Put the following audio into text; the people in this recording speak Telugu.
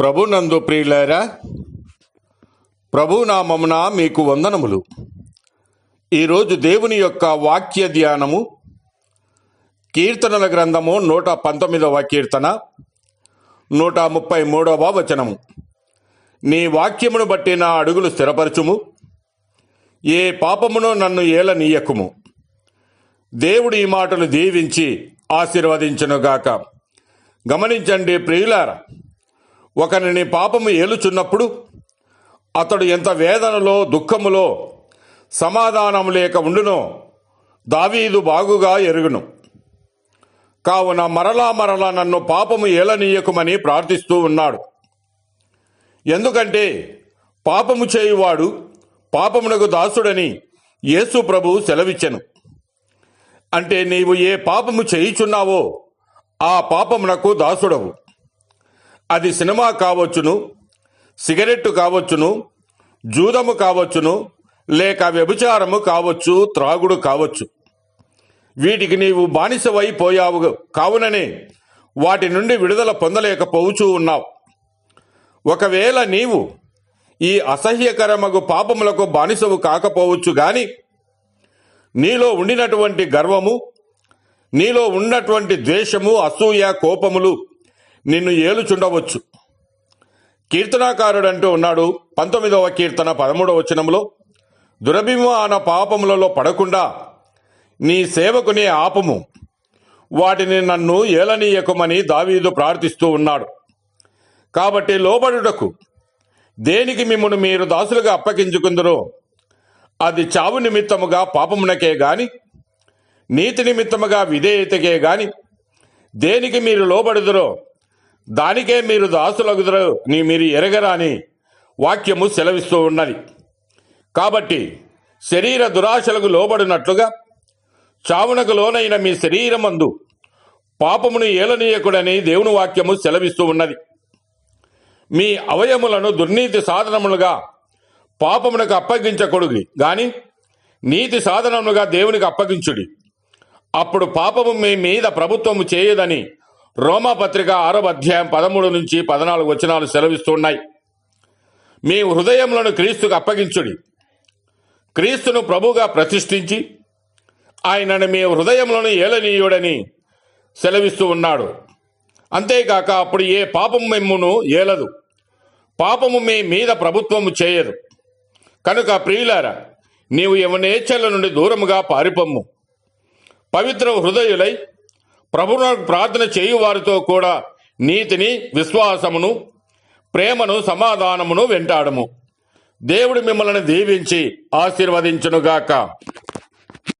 ప్రభునందు ప్రియులారా, ప్రభునామమున మీకు వందనములు. ఈరోజు దేవుని యొక్క వాక్య ధ్యానము కీర్తనల గ్రంథము 119వ కీర్తన 133వ వచనము. నీ వాక్యమును బట్టి నా అడుగులు స్థిరపరచుము, ఏ పాపమును నన్ను ఏలనీయకుము. దేవుడు ఈ మాటలు దీవించి ఆశీర్వదించునుగాక. గమనించండి ప్రియులారా, ఒకరిని పాపము ఏలుచున్నప్పుడు అతడు ఎంత వేదనలో దుఃఖములో సమాధానం లేక ఉండునో దావీదు బాగుగా ఎరుగును. కావున మరలా నన్ను పాపము ఏలనీయకుమని ప్రార్థిస్తూ ఉన్నాడు. ఎందుకంటే పాపము చేయువాడు పాపమునకు దాసుడని యేసు ప్రభు సెలవిచ్చెను. అంటే నీవు ఏ పాపము చేయుచున్నావో ఆ పాపమునకు దాసుడవు. అది సినిమా కావచ్చును, సిగరెట్టు కావచ్చును, జూదము కావచ్చును, లేక వ్యభిచారము కావచ్చు, త్రాగుడు కావచ్చు. వీటికి నీవు బానిసవైపోయావు. కావుననే వాటి నుండి విడుదల పొందలేకపోవచ్చు ఉన్నావు. ఒకవేళ నీవు ఈ అసహ్యకరమగు పాపములకు బానిసవు కాకపోవచ్చు గాని నీలో ఉండినటువంటి గర్వము, నీలో ఉన్నటువంటి ద్వేషము, అసూయ, కోపములు నిన్ను ఏలుచుండవచ్చు. కీర్తనాకారుడు అంటూ ఉన్నాడు 19వ కీర్తన 13వ వచనంలో, దురభిమాన పాపములలో పడకుండా నీ సేవకునే ఆపము, వాటిని నన్ను ఏలనీయకుమని దావీదు ప్రార్థిస్తూ ఉన్నాడు. కాబట్టి లోబడుటకు దేనికి మిమ్మును మీరు దాసులుగా అప్పగించుకుందరో అది చావు నిమిత్తముగా పాపమునకే గాని నీతి నిమిత్తముగా విధేయతకే గాని దేనికి మీరు లోబడుదురో దానికే మీరు దాసులగుదురో మీరు ఎరగరా అని వాక్యము సెలవిస్తూ ఉన్నది. కాబట్టి శరీర దురాశలకు లోబడినట్లుగా చావునకు లోనైన మీ శరీరమందు పాపమును ఏలనీయకుడని దేవుని వాక్యము సెలవిస్తూ ఉన్నది. మీ అవయములను దుర్నీతి సాధనములుగా పాపమునకు అప్పగించకూడదు గాని నీతి సాధనములుగా దేవునికి అప్పగించుడి. అప్పుడు పాపము మీ మీద ప్రభుత్వము చేయదని రోమాపత్రిక 6వ అధ్యాయం 13 నుంచి 14 వచనాలు సెలవిస్తున్నాయి. మీ హృదయములను క్రీస్తుకు అప్పగించుడి. క్రీస్తును ప్రభుగా ప్రతిష్ఠించి ఆయనను మీ హృదయములను ఏలనీయుడని సెలవిస్తూ ఉన్నాడు. అంతేకాక అప్పుడు ఏ పాపము మిమ్మును ఏలదు, పాపము మీ మీద ప్రభుత్వము చేయదు. కనుక ప్రియులారా, నీవు యవనేచ్ఛల నుండి దూరముగా పారిపొమ్ము. పవిత్ర హృదయులై ప్రభువునకు ప్రార్థన చేయువారితో కూడా నీతిని, విశ్వాసమును, ప్రేమను, సమాధానమును వెంటాడము. దేవుడు మిమ్మల్ని దీవించి ఆశీర్వదించునుగాక.